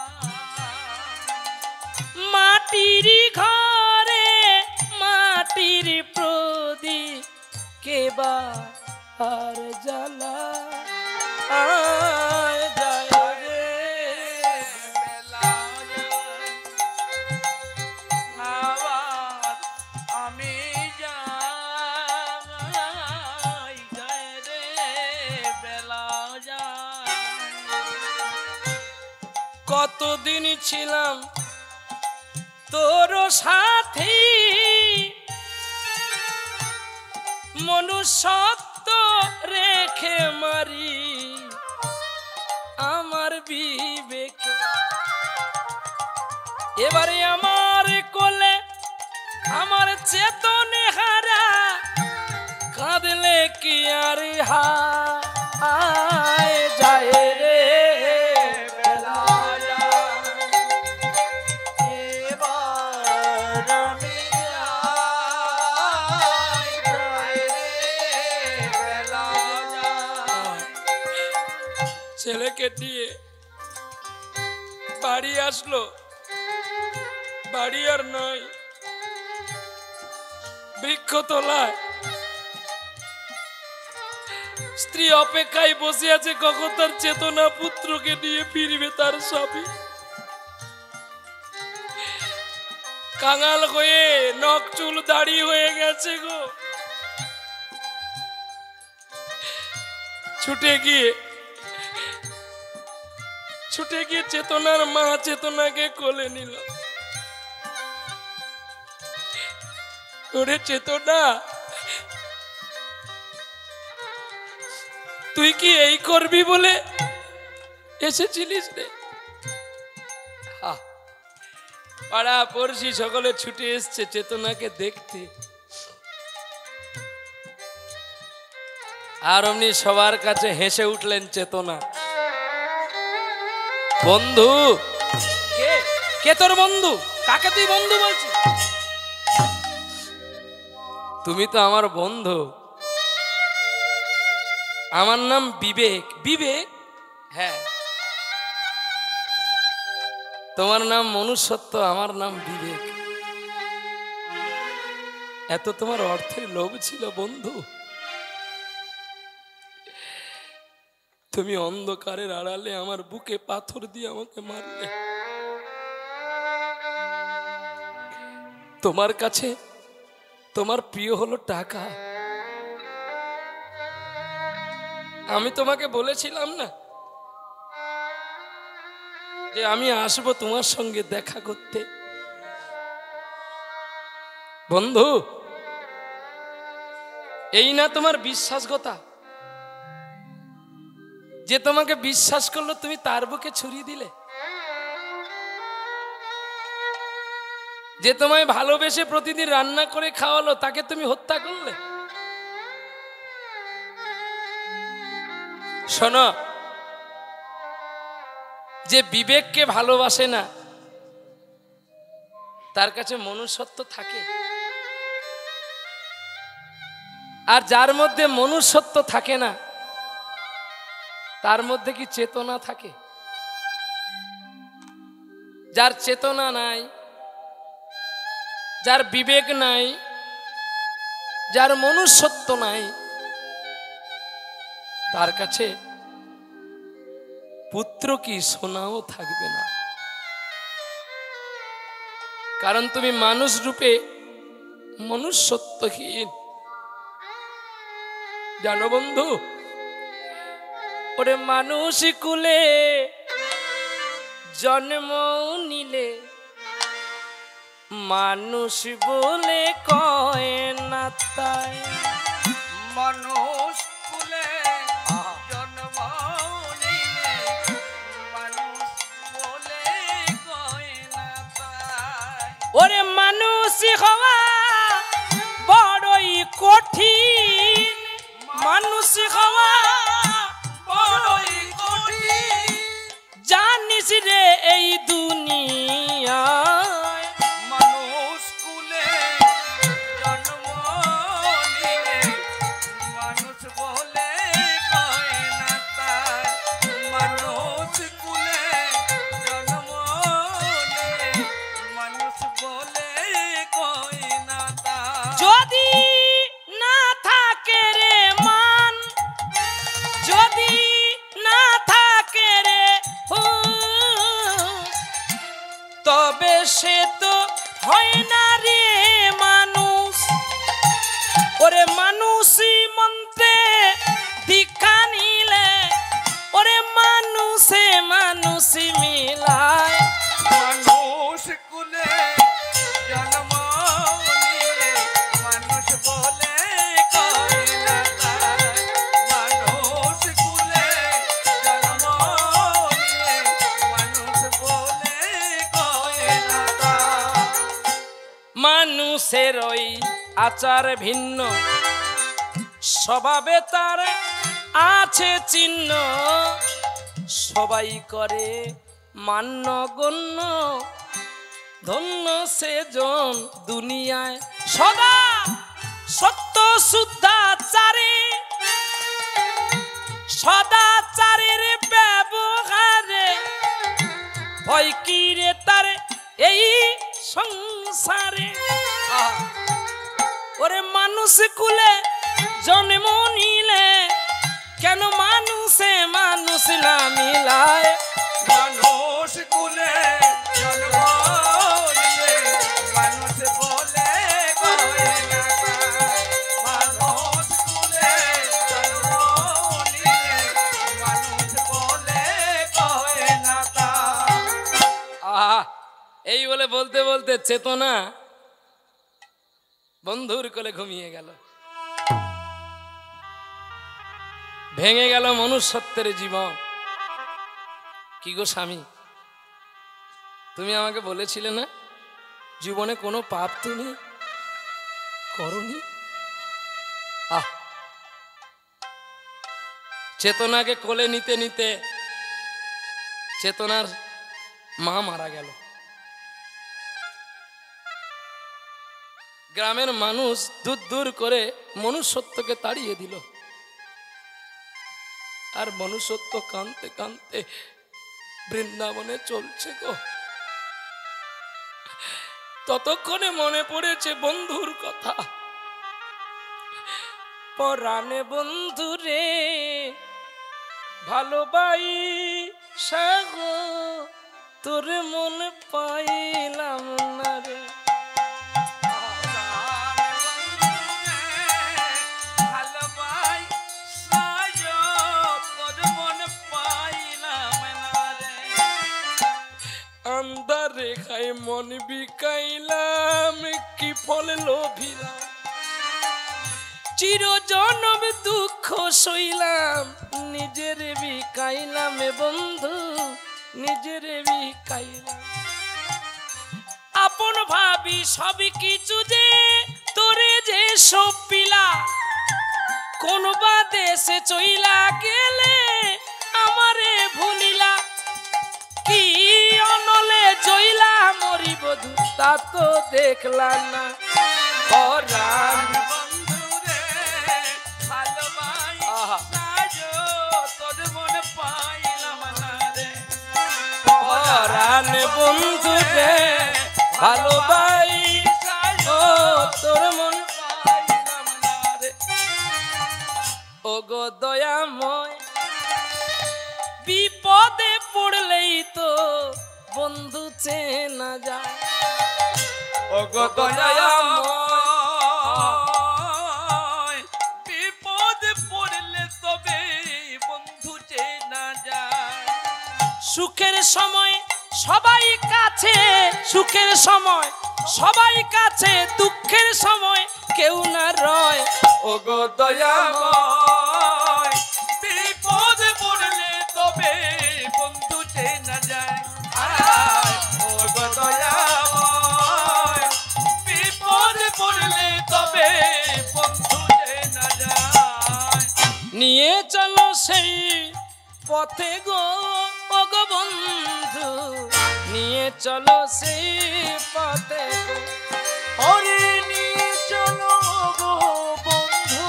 মাটির ঘরে মাটির প্রদীপ কেবা আর জ্বালা যায় রে বেলা যায়। আবার আমি যাই রে বেলা যায়। কতদিন ছিলাম তোর সাথী, মনুষ্যত্ব রেখে মারি আমার বিবেকে। এবারে আমার কোলে আমার চেতনে হারা, কাঁদলে কি আর হায় যায় রে বেলা যায়। এবার আমি যাই রে বেলা যায়। ছেলেকে দিয়ে বাড়ি আসলো, বাড়ি আর নাই। বৃক্ষতলায় স্ত্রী অপেক্ষায় বসে আছে কখন তার চেতনা পুত্রকে নিয়ে ফিরবে তার স্বামী। কাঙাল হয়ে নখ চুল দাড়ি হয়ে গেছে গো। ছুটে গিয়ে চেতনার মা চেতনাকে কোলে নিল। ওরে চেতনা, তুই কি এই করবি বলে এসেছিলিস রে? পাড়া পড়শি সকলে ছুটে এসছে চেতনাকে দেখতে। আর অমনি সবার কাছে হেসে উঠলেন চেতনা। বন্ধু, কে তোর বন্ধু? কাকে তুই বন্ধু বলছিস? তুমি তো আমার বন্ধু। আমার নাম বিবেক। বিবেক? হ্যাঁ। তোমার নাম মনুষ্যত্ব, আমার নাম বিবেক। এত তোমার অর্থের লোভ ছিল বন্ধু? তুমি অন্ধকারের আড়ালে আমার বুকে পাথর দিয়ে আমাকে মারলে। তোমার কাছে তোমার প্রিয় হলো টাকা। আমি তোমাকে বলেছিলাম না যে আমি আসবো তোমার সঙ্গে দেখা করতে? বন্ধু, এই না তোমার বিশ্বাসঘাতকতা? যে তোমাকে বিশ্বাস করলো তুমি তার বুকে ছুরি দিলে? যে তোমায় ভালোবেসে প্রতিদিন রান্না করে খাওয়ালো তাকে তুমি হত্যা করলে? শোনো, যে বিবেককে ভালোবাসে না তার কাছে মনুষ্যত্ব থাকে, আর যার মধ্যে মনুষ্যত্ব থাকে না তার মধ্যে কি চেতনা থাকে? যার চেতনা নাই, যার বিবেক নাই, যার মনুষ্যত্ব নাই, তার কাছে পুত্র কি সোনাও থাকবে না। কারণ তুমি মানুষ রূপে মনুষ্যত্বহীন। জানো বন্ধু, ওরে মানুষ কুলে জন্ম নিলে মানুষ বলে কয় না তাই। মানুষ কুলে জন্ম নিলে মানুষ বলে কয় না তাই। ওরে মানুষ হওয়া বড়ই কঠিন, মানুষ হওয়া বড়ই কঠিন। জানিস রে এই দুনিয়ায় মানুষ কুলে জন্ম নিলে মানুষ বলে কয় না তাই। মানুষ কুলে জন্ম নিলে মানুষ বলে কয় না তাই। যদি না থাকে রে মান, যদি না থাকে রে তবে সে তো হয় না রে মানুষ। ওরে মানুষই মন্ত্রে দীক্ষা নিলে ওরে মানুষে মানুষ মিলায়। মানুষ কুলে জন্ম নিলে মানুষ বলে কয় না তাই। মানুষ কুলে জন্ম নিলে মানুষ বলে কয় না তাই। মানুষের ওই আচার ভিন্ন, স্বভাবে তার আছে চিহ্ন। সবাই করে মান্য গণ্য, ধন্য সেজন দুনিয়ায় সদা সত্য শুদ্ধাচারে, সদাচারের ব্যবহারে ভয় কি রে তার এই সংসারে। ওরে মানুষ কুলে জন্ম নিলে কেন মানুষে মানুষ না মিলায়। মানুষ কুলে জন্ম নিলে মানুষ বলতে চেতনা বন্ধুর কোলে ঘুমিয়ে গেল, ভেঙে গেল মনুষ্যত্বের জীবন। কি গো স্বামী, তুমি আমাকে বলেছিলে না জীবনে কোনো পাপ তুমি করনি? আহ, চেতনাকে কোলে নিতে নিতে চেতনার মা মারা গেল। গ্রামের মানুষ দূর দূর করে মনুষ্যত্বকে তাড়িয়ে দিল, আর মনুষ্যত্ব কাঁদতে কাঁদতে বৃন্দাবনে চলছে গো। ততক্ষণে মনে পড়েছে বন্ধুর কথা। পরাণে বন্ধু রে ভালোবাই সাগো, তোর মন পাইলাম না রে। আন্দারে খাই মন বিকাইলাম, কি ফল লোভিলাম, চিরজনম দুঃখ সইলাম, নিজের বিকাইলাম বন্ধু, নিজের বিকাইলাম। আপন ভাবি সব কিছু যে তোরে যে সব পিলা, কোন বা দেশে চইলা গেলে আমারে ভুলিলা, কি অনলে জইলা মরি বধু তা তো দেখলাম না। পরাণ বন্ধু রে ভালোবাই সাজো, তোর মন পাইলাম না রে। পরাণ বন্ধু রে ভালোবাই সাজো, তোর মন পাইলাম না রে। ও গো দয়াময়, বিপদে পড়লেই তো বন্ধু চেনা যায়। ও গো দয়াময়, বিপদে পড়লে তবে বন্ধু চেনা যায়। সুখের সময় সবাই কাছে, সুখের সময় সবাই কাছে, দুঃখের সময় কেউ না রয়। ও গো দয়াময়, বিপদে পড়লে তবে বন্ধু চেনা যায়। ও গো দয়াময়, বিপদে পড়লে তবে বন্ধু চেনা যায়। নিয়ে চলো সেই পথে গো, ও গো বন্ধু, নিয়ে চলো সেই পথে গো। ওরে নিয়ে চলো গো বন্ধু,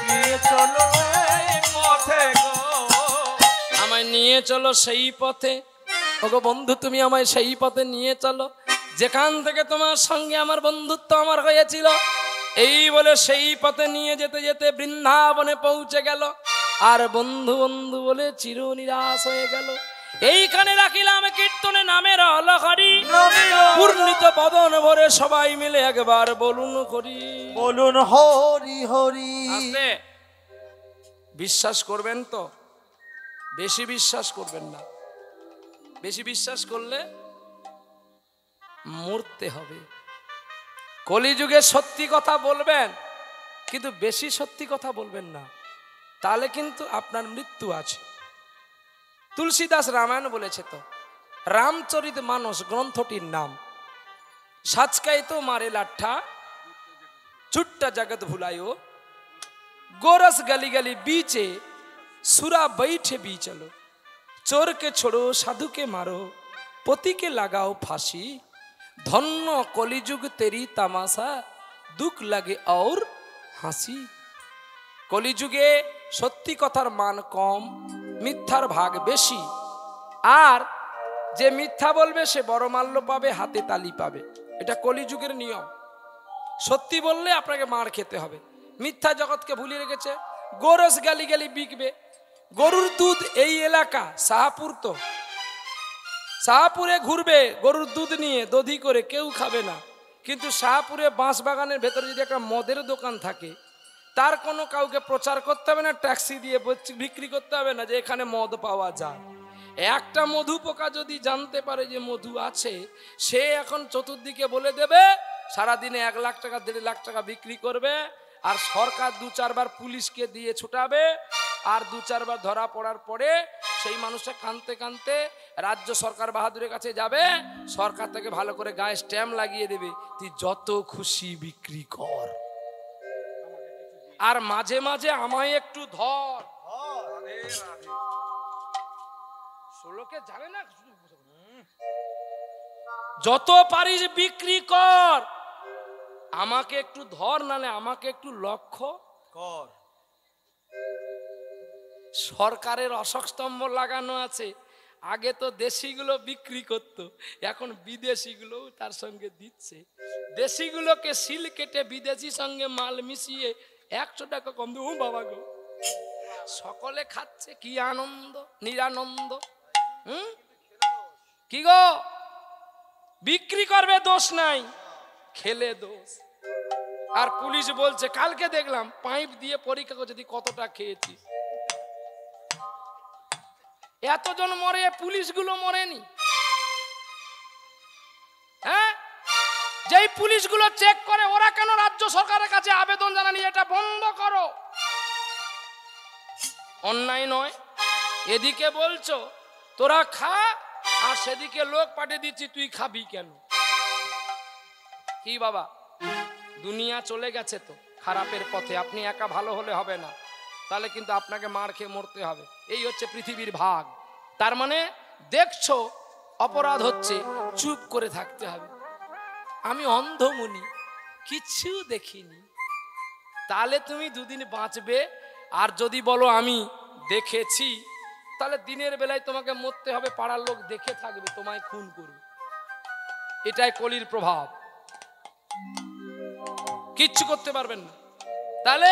নিয়ে চলো এই পথে গো। আমায় নিয়ে চলো সেই পথে, ওগো বন্ধু তুমি আমায় সেই পথে নিয়ে চলো, যেখান থেকে তোমার সঙ্গে আমার বন্ধুত্ব আমার হয়েছিল। এই বলে সেই পথে নিয়ে যেতে যেতে বৃন্দাবনে পৌঁছে গেল, আর বন্ধু বন্ধু বলে চির নিরাশ হয়ে গেল। এইখানে রাখিলাম কীর্তনে নামের অলহরি, পূর্ণিত বদন ভরে সবাই মিলে একবার বলুন করি, বলুন হরি হরি। আস্তে। বিশ্বাস করবেন তো, বেশি বিশ্বাস করবেন না, বেশি বিশ্বাস করলে মরতে হবে। কলিযুগে সত্যি কথা বলবেন, কিন্তু বেশি সত্যি কথা বলবেন না, তাহলে কিন্তু আপনার মৃত্যু আছে। তুলসীদাস রামায়ণ বলেছে তো, রামচরিত মানস গ্রন্থটির নাম। সাচকাই তো মারে লাঠা ছুট্টা জগৎ ভুলায়ো, গোরস গলি গলি बीचे सुरा बैठे भी चलो, चोर के छोड़ो साधु के मारो, पति के लगाओ फांसी, धन्य कलिजुग तेरी तमाशा, दुख लगे और हासि। कलिजुगे सत्यि कथार मान कम, मिथ्यार भाग बेशी, আর যে মিথ্যা বলবে সে বড় মাল্য পাবে, হাতে তালি পাবে। এটা কলিযুগের নিয়ম। সত্যি বললে আপনাকে মার খেতে হবে। মিথ্যা জগৎকে ভুলিয়ে রেখেছে। গোরস গালি গালি বিকবে, গরুর দুধ এই এলাকা শাহপুর, তো শাহপুরে ঘুরবে গরুর দুধ নিয়ে দধি করে, কেউ খাবে না। কিন্তু শাহপুরে বাঁশ বাগানের ভেতরে যদি একটা মদের দোকান থাকে, তার কোনো কাউকে প্রচার করতে হবে না, ট্যাক্সি দিয়ে বিক্রি করতে হবে না যে এখানে মদ পাওয়া যায়। একটা মধু পোকা যদি জানতে পারে যে মধু আছে, সে এখন চতুর্দিকে বলে দেবে, সারাদিনে 1 লাখ টাকা 1.5 লাখ টাকা বিক্রি করবে, আর সরকার 2-4 বার পুলিশকে দিয়ে ছুটাবে, আর 2-4 বার ধরা পড়ার পরে সেই মানুষটা কাঁদতে কাঁদতে রাজ্য সরকার বাহাদুরের কাছে যাবে, সরকার থেকে ভালো করে গায়ে স্ট্যাম্প লাগিয়ে দেবে, তুই যত খুশি বিক্রি কর, আর মাঝে মাঝে আমায় একটু ধর। লোকে জানে না, যত পারিস বিক্রি কর, আমাকে একটু ধর, নালে আমাকে একটু লক্ষ্য কর। সরকারের অশোক স্তম্ভ লাগানো আছে, আগে তো দেশিগুলো বিক্রি করত, এখন বিদেশিগুলো তার সঙ্গে দিচ্ছে। দেশিগুলোকে সিল কেটে বিদেশি সঙ্গে মাল মিশিয়ে 100 টাকা কম দেবো বাবা গো, সকলে খাচ্ছে, কি আনন্দ নিরানন্দ। কি গো, বিক্রি করবে দোষ নাই, খেলে দোষ। আর পুলিশ বলছে, কালকে দেখলাম পাইপ দিয়ে পরীক্ষা করে যদি কতটা খেয়েছিস। এতজন মরে, পুলিশগুলো মরেনি? হ্যাঁ, যেই পুলিশগুলো চেক করে, ওরা কেন রাজ্য সরকারের কাছে আবেদন জানানি এটা বন্ধ করো? অন্যায় নয়? এদিকে বলছো তোরা খা, আর সেদিকে লোক পাঠিয়ে দিচ্ছি, তুই খাবি কেন? কি বাবা, দুনিয়া চলে গেছে তো খারাপের পথে, আপনি একা ভালো হলে হবে না, তাহলে কিন্তু আপনাকে মার খেয়ে মরতে হবে। এই হচ্ছে পৃথিবীর ভাগ। তার মানে দেখছো অপরাধ হচ্ছে, চুপ করে থাকতে হবে। আমি অন্ধমুনি, কিচ্ছু দেখিনি, তাহলে তুমি 2 দিন বাঁচবে। আর যদি বলো আমি দেখেছি, তাহলে দিনের বেলায় তোমাকে মরতে হবে, পাড়ার লোক দেখে থাকবে, তোমায় খুন করবে। এটাই কলির প্রভাব, কিচ্ছু করতে পারবেন না। তাহলে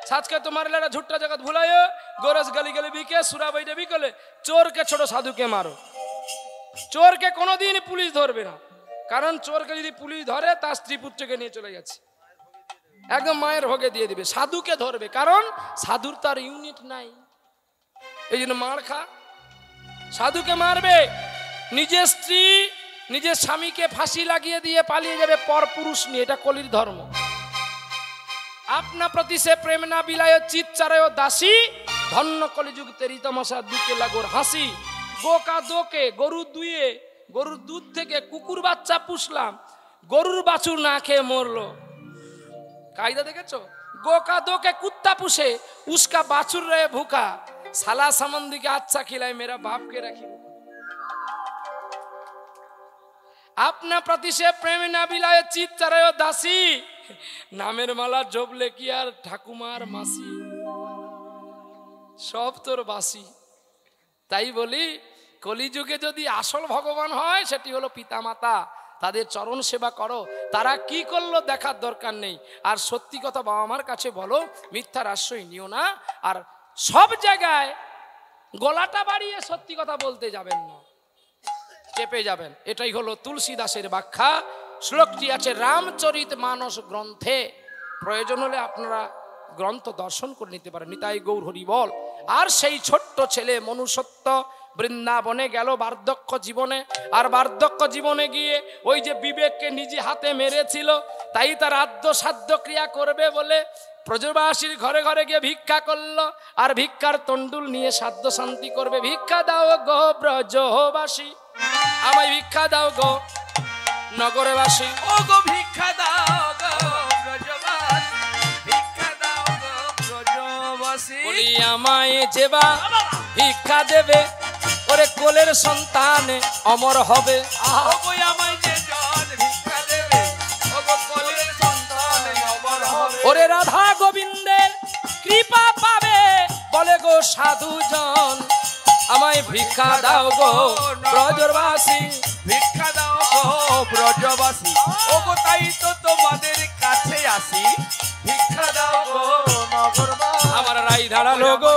সাজকে তোমার লেরা ঝুট্টা জগৎ ভুলায়, গোরস গালি গালি বিকে, সুরা বইটা বিকলে, চোরকে ছোট সাধুকে মারো। চোরকে কোনোদিন পুলিশ ধরবে না, কারণ চোরকে যদি পুলিশ ধরে, তার স্ত্রী পুত্রকে নিয়ে চলে গেছে, একদম মায়ের ভোগে দিয়ে দিবে। সাধুকে ধরবে, কারণ সাধুর তার ইউনিট নাই, এই জন্য মার খা। সাধুকে মারবে, নিজের স্ত্রী নিজের স্বামীকে ফাঁসি লাগিয়ে দিয়ে পালিয়ে যাবে পর পুরুষ নিয়ে, এটা কলির ধর্ম। আপনা প্রতি সে প্রেম না বিলায়, চিত চারায় দাসী, ধন্য কলিযুগ তেরি তমসা দুকে লাগোর হাসি। গোকা দোকে, গরুর দুয়ে, গরুর দুধ থেকে কুকুর বাচ্চা পুষলাম, গরুর বাছুর না খেয়ে মরলো। কায়দা দেখেছো? গোকা দোকে কুত্তা পুষে, উসকা বাছুর রে ভুকা, সালা সামন্দি के अच्छा खिलाए मेरा बाप के रखी। अपना प्रति से प्रेम ना बिलाए, चित चरायो दासी, नामेर माला जबले की আর ঠাকুমার মাসি, সব তোর বাসি। তাই বলি, কলিযুগে যদি আসল ভগবান হয়, সেটি হলো পিতামাতা, তাদের চরণ সেবা করো। তারা কি করলো দেখার দরকার নেই। আর সত্যি কথা বাবা মার কাছে বলো, মিথ্যার আশ্রয় নিও না। আর সব জায়গায় গলাটা বাড়িয়ে সত্যি কথা বলতে যাবেন না, চেপে যাবেন। এটাই হলো তুলসী দাসের ব্যাখ্যা। শ্লোকটি আছে রামচরিত মানস গ্রন্থে, প্রয়োজন হলে আপনারা গ্রন্থ দর্শন করে নিতে পারেন। নিতাই গৌর হরি বল। আর সেই ছোট্ট ছেলে মনুষ্যত্ব বৃন্দাবনে গেল বার্ধক্য জীবনে, আর বার্ধক্য জীবনে গিয়ে ওই যে বিবেককে নিজে হাতে মেরেছিল, তাই তার আদ্য সাধ্য ক্রিয়া করবে বলে ব্রজবাসীর ঘরে ঘরে গিয়ে ভিক্ষা করলো, আর ভিক্ষার তন্ডুল নিয়ে সাধ্য শান্তি করবে। ভিক্ষা দাও গো ব্রজবাসী, আমায় ভিক্ষা দাও গো নগরবাসী। ও গো ভিক্ষা দাও গো ব্রজবাসী, ভিক্ষা দাও গো ব্রজবাসী। বলি আমায় যেবা ভিক্ষা দেবে, ওরে কোলের সন্তান অমর হবে। ও গো আমায় যে জন ভিক্ষা দেবে, ও গো কোলের সন্তান অমর হবে। ওরে রাধা গোবিন্দের কৃপা পাবে, বলে গো সাধুজন আমায় ভিক্ষা দাও গো ব্রজবাসী। ভিক্ষা দাও গো ব্রজবাসী, ও গো তাই তো তোমাদের কাছে আসি, ভিক্ষা দাও গো নগরবাসী। আমার রাই দাঁড়ালো গো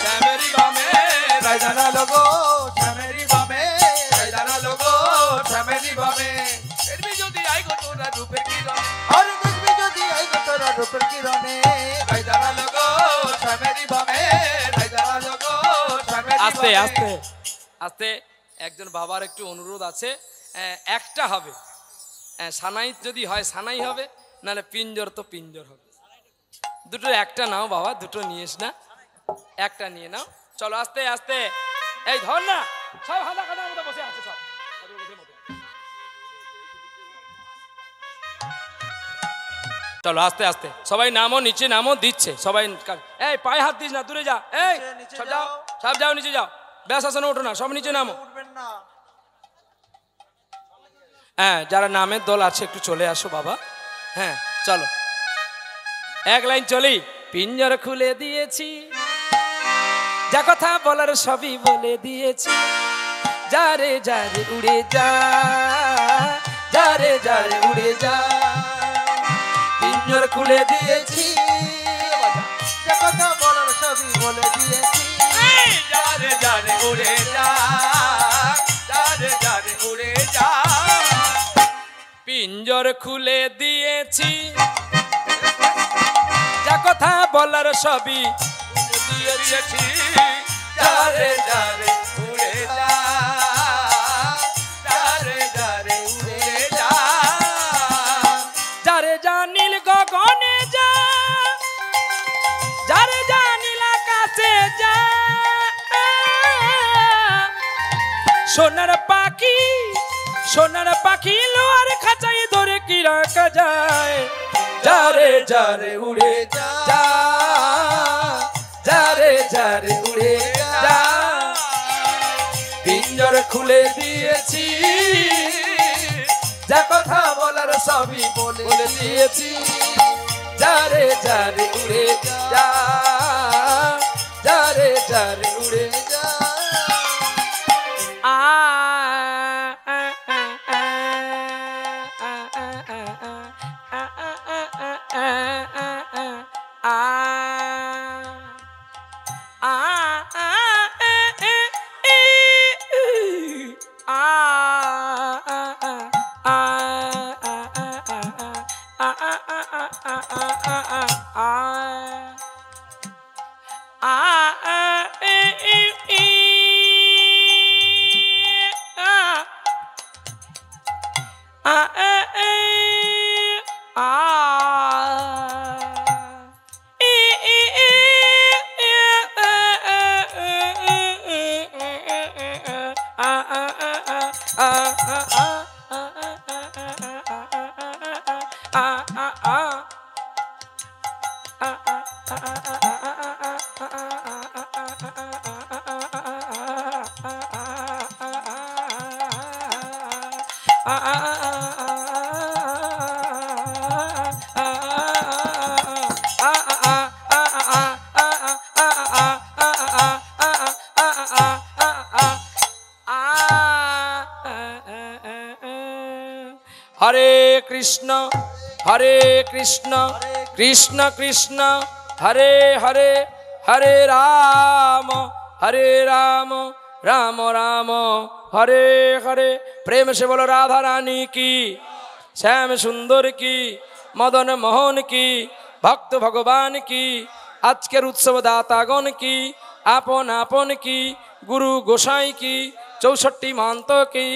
শ্যামেরি বামে, রাই দাঁড়ালো গো শ্যামেরি বামে, রাই দাঁড়ালো গো শ্যামেরি বামে। দেখবি যদি আই গো তোরা রূপের কিরণে, আর দেখবি যদি আই গো তোরা রূপের কিরণে, রাই দাঁড়ালো গো শ্যামেরি বামে, রাই দাঁড়ালো গো শ্যামেরি বামে। আস্তে আস্তে আস্তে একজন বাবার একটু অনুরোধ আছে, একটা হবে, সানাই যদি হয় সানাই হবে, নাহলে পিঞ্জর তো পিঞ্জর হবে। দুটো একটা নাও বাবা, দুটো নিয়েস না, একটা নিয়ে নাও। চলো আস্তে আস্তে, এই ধর না, সব হাঁদা খাদার মতো বসে আছে সব। চলো আস্তে আস্তে সবাই নামো, নিচে নামো, দিচ্ছে সবাই। এই পায়ে হাত দিস না, দূরে যা। এই সব যাও, সব যাও, নিচে যাও, ব্যাস আসনে ওঠো না, সব নিচে নামো। হ্যাঁ, যারা নামের দল আছে একটু চলে আসো বাবা। হ্যাঁ চলো, এক লাইন চলি। পিঞ্জর খুলে দিয়েছি, যা কথা বলার সবই বলে দিয়েছি। যারে যারে উড়ে যা, যারে যারে উড়ে যা। পিঞ্জর খুলে দিয়েছি, যে কথা বলার সবই বলে দিয়েছি। যারে যারে উড়ে যা, যারে যারে উড়ে যা। পিঞ্জর খুলে দিয়েছি, যা কথা বলার সবই দিয়েছি। যারে যারে উড়ে যা, যারে যারে উড়ে যা। যারে জানিল গগনে যা, যারে জানিল আকাশে যা। সোনার পাখি, সোনার পাখি লোয়ার খাঁচাই ধরে কি রাখা যায়। যারে যারে উড়ে যা, যারে যারে উড়ে যা। পিঞ্জর খুলে দিয়েছি, যা কথা বলার সবই বলে দিয়েছি। যারে যারে উড়ে যা, যারে যারে উড়ে যা। হরে কৃষ্ণ, হরে কৃষ্ণ, কৃষ্ণ কৃষ্ণ হরে হরে, হরে রাম, হরে রাম, রাম রাম হরে হরে। প্রেম से बोलो राधा रानी की, श्याम सुंदर की, मदन मोहन की, भक्त भगवान की, আজকের উৎসব দাতাগণ কি, আপন আপন কি, গুরু গোসাই কি, 64 महंत की,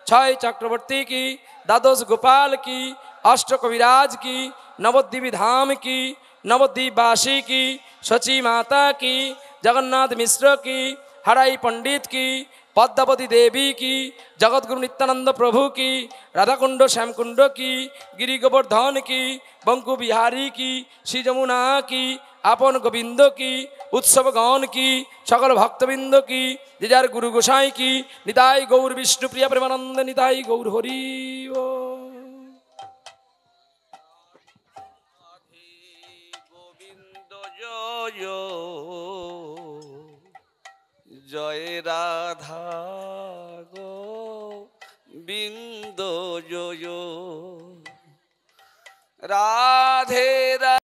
6 चक्रवर्ती की, द्वादश गोपाल की, अष्ट कविराज की, नवद्वीप धाम की, नवद्वीप वासी की, सची माता की, जगन्नाथ मिश्र की, हराई पंडित की, पद्मावती देवी की, जगतगुरु नित्यानंद प्रभु की, राधाकुंड श्यामकुंड की, गिरि गोवर्धन की, बंकु बिहारी की, श्री जमुना की, आपन गोविंद की, उत्सव गौन की, सकल भक्तबिंद की, जिजार गुरु गोसाई की, निताई गौर विष्णु प्रिय प्रेमानंद निताई गौर हरि গোবিন্দ জয় জয় রাধা গোবিন্দ জয় রাধে।